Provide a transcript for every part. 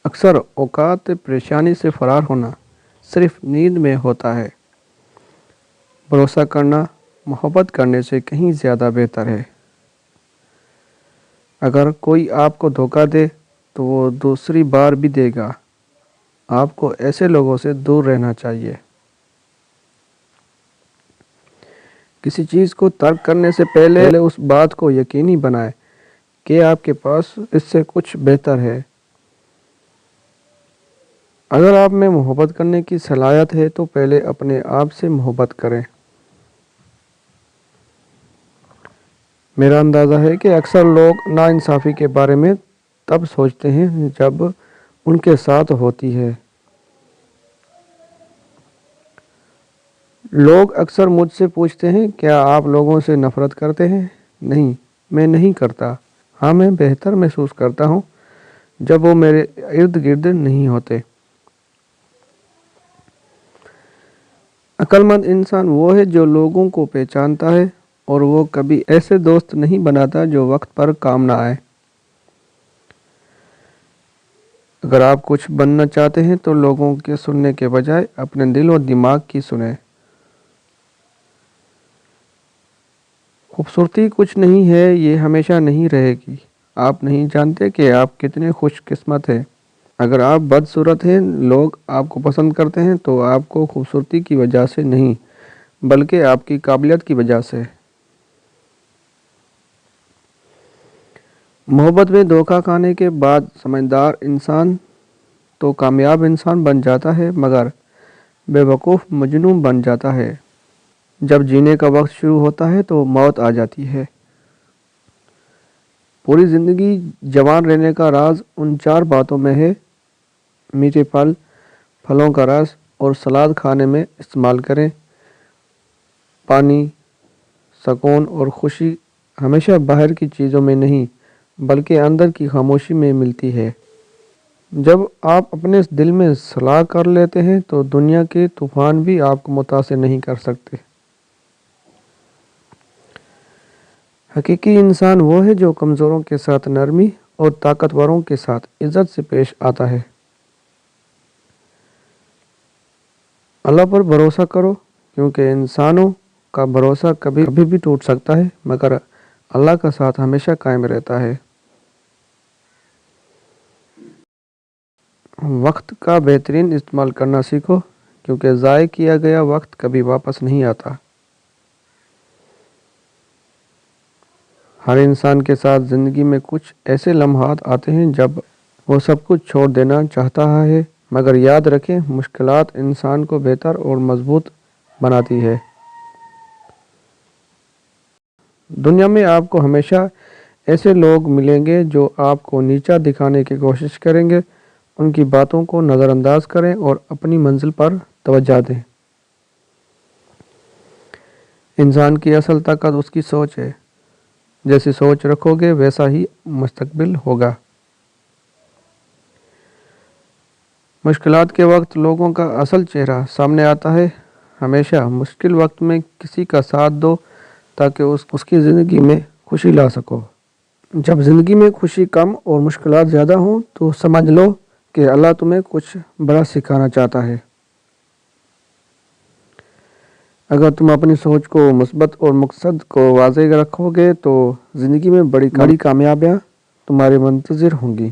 اکثر اوقات پریشانی سے فرار ہونا صرف نیند میں ہوتا ہے۔ بھروسہ کرنا محبت کرنے سے کہیں زیادہ بہتر ہے۔ اگر کوئی آپ کو دھوکہ دے تو وہ دوسری بار بھی دے گا۔ آپ کو ایسے لوگوں سے دور رہنا چاہیے۔ کسی چیز کو ترک کرنے سے پہلے اس بات کو یقینی بنائیں کہ آپ کے پاس اس سے کچھ بہتر ہے۔ اگر آپ میں محبت کرنے کی صلاحیت ہے تو پہلے اپنے آپ سے محبت کریں۔ میرا اندازہ ہے کہ اکثر لوگ ناانصافی کے بارے میں تب سوچتے ہیں جب ان کے ساتھ ہوتی ہے۔ لوگ اکثر مجھ سے پوچھتے ہیں کیا آپ لوگوں سے نفرت کرتے ہیں؟ نہیں، میں نہیں کرتا۔ ہاں، میں بہتر محسوس کرتا ہوں جب وہ میرے ارد گرد نہیں ہوتے۔ عقل مند انسان وہ ہے جو لوگوں کو پہچانتا ہے اور وہ کبھی ایسے دوست نہیں بناتا جو وقت پر کام نہ آئے۔ اگر آپ کچھ بننا چاہتے ہیں تو لوگوں کے سننے کے بجائے اپنے دل و دماغ کی سنیں۔ خوبصورتی کچھ نہیں ہے، یہ ہمیشہ نہیں رہے گی۔ آپ نہیں جانتے کہ آپ کتنے خوش قسمت ہیں۔ اگر آپ بدصورت ہیں، لوگ آپ کو پسند کرتے ہیں تو آپ کو خوبصورتی کی وجہ سے نہیں بلکہ آپ کی قابلیت کی وجہ سے۔ محبت میں دھوکہ کھانے کے بعد سمجھدار انسان تو کامیاب انسان بن جاتا ہے مگر بے وقوف مجنون بن جاتا ہے۔ جب جینے کا وقت شروع ہوتا ہے تو موت آ جاتی ہے۔ پوری زندگی جوان رہنے کا راز ان 4 باتوں میں ہے: میٹھے پھل، پھلوں کا رس اور سلاد کھانے میں استعمال کریں۔ پانی، سکون اور خوشی ہمیشہ باہر کی چیزوں میں نہیں بلکہ اندر کی خاموشی میں ملتی ہے۔ جب آپ اپنے دل میں صلاح کر لیتے ہیں تو دنیا کے طوفان بھی آپ کو متاثر نہیں کر سکتے۔ حقیقی انسان وہ ہے جو کمزوروں کے ساتھ نرمی اور طاقتوروں کے ساتھ عزت سے پیش آتا ہے۔ اللہ پر بھروسہ کرو کیونکہ انسانوں کا بھروسہ کبھی بھی ٹوٹ سکتا ہے مگر اللہ کا ساتھ ہمیشہ قائم رہتا ہے۔ وقت کا بہترین استعمال کرنا سیکھو کیونکہ ضائع کیا گیا وقت کبھی واپس نہیں آتا۔ ہر انسان کے ساتھ زندگی میں کچھ ایسے لمحات آتے ہیں جب وہ سب کچھ چھوڑ دینا چاہتا ہے مگر یاد رکھیں مشکلات انسان کو بہتر اور مضبوط بناتی ہے۔ دنیا میں آپ کو ہمیشہ ایسے لوگ ملیں گے جو آپ کو نیچا دکھانے کی کوشش کریں گے۔ ان کی باتوں کو نظر انداز کریں اور اپنی منزل پر توجہ دیں۔ انسان کی اصل طاقت اس کی سوچ ہے۔ جیسی سوچ رکھو گے ویسا ہی مستقبل ہوگا۔ مشکلات کے وقت لوگوں کا اصل چہرہ سامنے آتا ہے۔ ہمیشہ مشکل وقت میں کسی کا ساتھ دو تاکہ اس کی زندگی میں خوشی لا سکو۔ جب زندگی میں خوشی کم اور مشکلات زیادہ ہوں تو سمجھ لو کہ اللہ تمہیں کچھ بڑا سکھانا چاہتا ہے۔ اگر تم اپنی سوچ کو مثبت اور مقصد کو واضح رکھو گے تو زندگی میں بڑی کامیابیاں تمہارے منتظر ہوں گی۔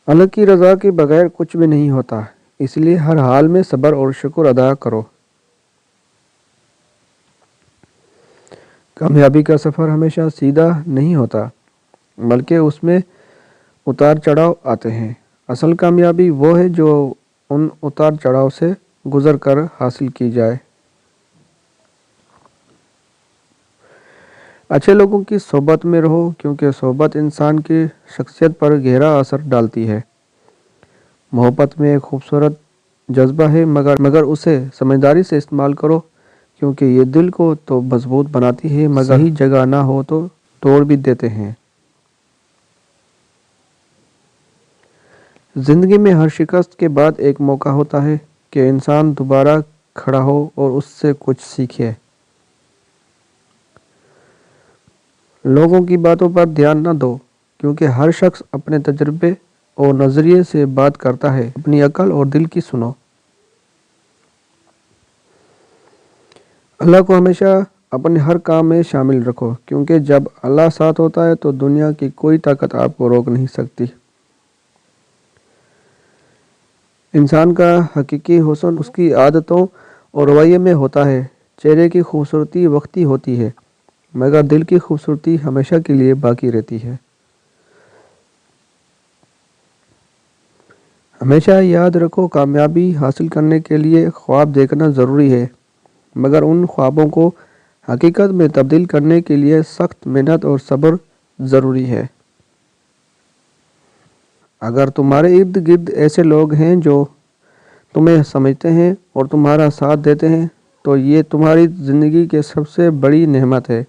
اللہ کی رضا کے بغیر کچھ بھی نہیں ہوتا، اس لیے ہر حال میں صبر اور شکر ادا کرو۔ کامیابی کا سفر ہمیشہ سیدھا نہیں ہوتا بلکہ اس میں اتار چڑھاؤ آتے ہیں۔ اصل کامیابی وہ ہے جو ان اتار چڑھاؤ سے گزر کر حاصل کی جائے۔ اچھے لوگوں کی صحبت میں رہو کیونکہ صحبت انسان کی شخصیت پر گہرا اثر ڈالتی ہے۔ محبت میں ایک خوبصورت جذبہ ہے مگر اسے سمجھداری سے استعمال کرو کیونکہ یہ دل کو تو مضبوط بناتی ہے مگر صحیح جگہ نہ ہو تو توڑ بھی دیتے ہیں۔ زندگی میں ہر شکست کے بعد ایک موقع ہوتا ہے کہ انسان دوبارہ کھڑا ہو اور اس سے کچھ سیکھے۔ لوگوں کی باتوں پر دھیان نہ دو کیونکہ ہر شخص اپنے تجربے اور نظریے سے بات کرتا ہے۔ اپنی عقل اور دل کی سنو۔ اللہ کو ہمیشہ اپنے ہر کام میں شامل رکھو، کیونکہ جب اللہ ساتھ ہوتا ہے تو دنیا کی کوئی طاقت آپ کو روک نہیں سکتی۔ انسان کا حقیقی حسن اس کی عادتوں اور رویے میں ہوتا ہے۔ چہرے کی خوبصورتی وقتی ہوتی ہے، مگر دل کی خوبصورتی ہمیشہ کے لیے باقی رہتی ہے۔ ہمیشہ یاد رکھو، کامیابی حاصل کرنے کے لیے خواب دیکھنا ضروری ہے، مگر ان خوابوں کو حقیقت میں تبدیل کرنے کے لیے سخت محنت اور صبر ضروری ہے۔ اگر تمہارے ارد گرد ایسے لوگ ہیں جو تمہیں سمجھتے ہیں اور تمہارا ساتھ دیتے ہیں تو یہ تمہاری زندگی کی سب سے بڑی نعمت ہے۔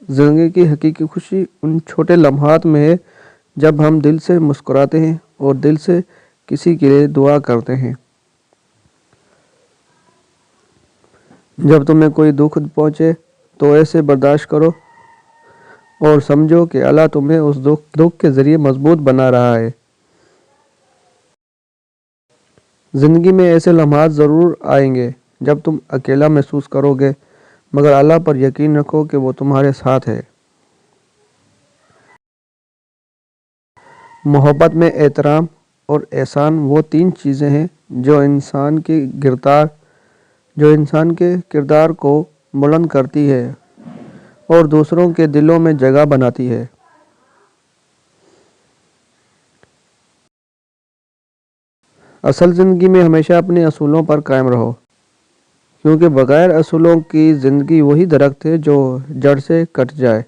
زندگی کی حقیقی خوشی ان چھوٹے لمحات میں ہے جب ہم دل سے مسکراتے ہیں اور دل سے کسی کے لیے دعا کرتے ہیں۔ جب تمہیں کوئی دکھ پہنچے تو ایسے برداشت کرو اور سمجھو کہ اللہ تمہیں اس دکھ کے ذریعے مضبوط بنا رہا ہے۔ زندگی میں ایسے لمحات ضرور آئیں گے جب تم اکیلا محسوس کرو گے، مگر اللہ پر یقین رکھو کہ وہ تمہارے ساتھ ہے۔ محبت میں احترام اور احسان وہ تین چیزیں ہیں جو انسان کے کردار کو بلند کرتی ہے اور دوسروں کے دلوں میں جگہ بناتی ہے۔ اصل زندگی میں ہمیشہ اپنے اصولوں پر قائم رہو، کیونکہ بغیر اصولوں کی زندگی وہی درخت ہے جو جڑ سے کٹ جائے۔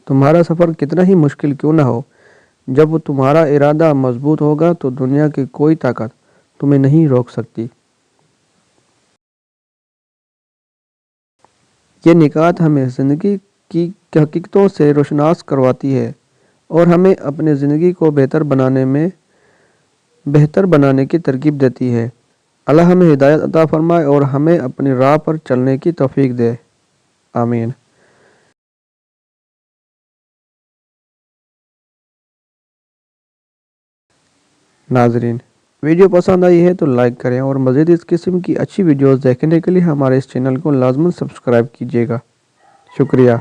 تمہارا سفر کتنا ہی مشکل کیوں نہ ہو، جب تمہارا ارادہ مضبوط ہوگا تو دنیا کی کوئی طاقت تمہیں نہیں روک سکتی۔ یہ نکات ہمیں زندگی کی حقیقتوں سے روشناس کرواتی ہے اور ہمیں اپنی زندگی کو بہتر بنانے کی ترغیب دیتی ہے۔ اللہ ہمیں ہدایت عطا فرمائے اور ہمیں اپنی راہ پر چلنے کی توفیق دے۔ آمین۔ ناظرین، ویڈیو پسند آئی ہے تو لائک کریں اور مزید اس قسم کی اچھی ویڈیوز دیکھنے کے لیے ہمارے اس چینل کو لازماً سبسکرائب کیجیے گا۔ شکریہ۔